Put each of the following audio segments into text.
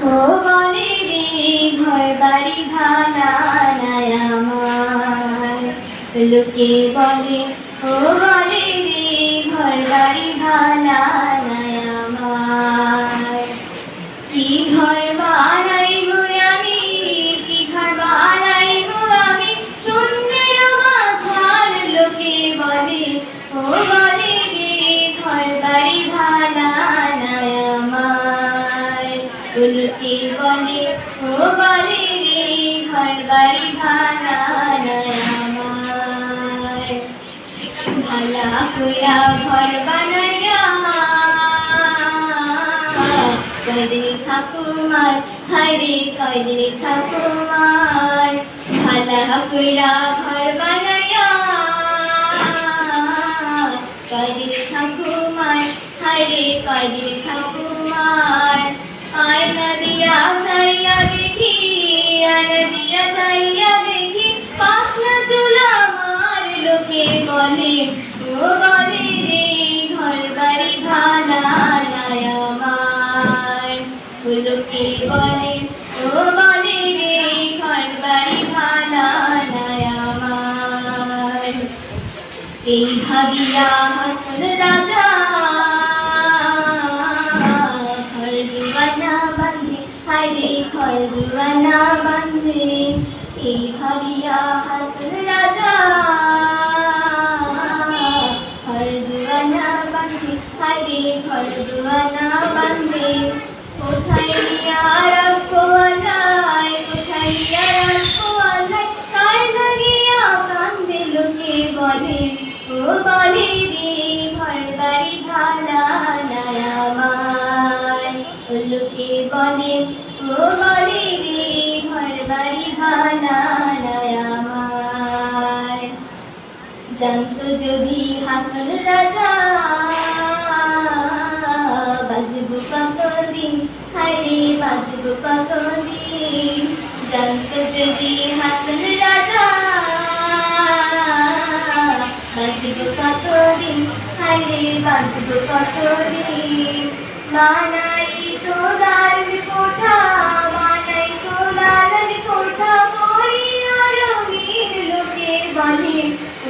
ও বলে রে ঘর বাড়ি ভাঙা নাই আমার, লোকে বলে ও বলে রে ঘর বাড়ি ভাঙা নাই আমার। কি ঘর বানাইব আমি, কি ঘর বানাইব আমি, শূন্যের মাথার লোকে বলে ও বলে রে ঘর বাড়ি ভাঙা নাই আমার, লোকে বলে ও বলে রে ঘর বাড়ি ভাঙা নাই আমার। ভালা কইরা ঘর বানাইয়া কয়দিন ঠাকুমার, হায়রে কয়দিন ঠাকুমার। ভালা কইরা ঘর বানাইয়া কয়দিন ঠাকুমার, হায়রে কয়দিন ঠাকুমার। আয়না দিয়া যাইয়া দেখি, আয়না দিয়া যাইয়া দেখি, পাখনা চুলা আমার, লোকে বলে ও বলে রে ঘর বাড়ি ভাঙা নাই আমার, লোকে বলে ও বলে রে ঘর বাড়ি ভাঙা নাই আমার। এই ভাবিয়া হাসন রাজা ঘর দুয়ানা বাঁধে, হায়রে ঘর দুয়ানা বাঁধে। এই ভাবিয়া হাসন রাজা ঘর দুয়ানা বাঁধে, হায়রে ঘর দুয়ানা বাঁধে। কোথায় গিয়া রাখবো আল্লাহ, কোথায় গিয়া রাখবো আল্লাহ, কার লাগিয়া কান্দে লোকে বলে ও বলে রে ঘর বাড়ি ভাঙা নাই আমার, লোকে বলে ও বলে রে ঘর বাড়ি ভাঙা নাই আমার। জানতো যদি হাসন রাজা বাজবো কতদিন, হায়রে বাজবো কতদিন। জানতো যদি হাসন রাজা বাজবো কতদিন, হায়রে বাজবো কতদিন। বানাই তো লাল কোঠা, বানাই তো লাল কোঠা, করিয়া রঙিন, লোকে বলে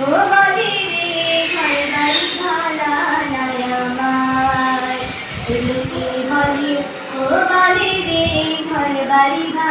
ও বলে রে ঘর বাড়ি ভাঙা নাই আমার, লোকে বলে ও বলে রে ঘর বাড়ি ভাঙা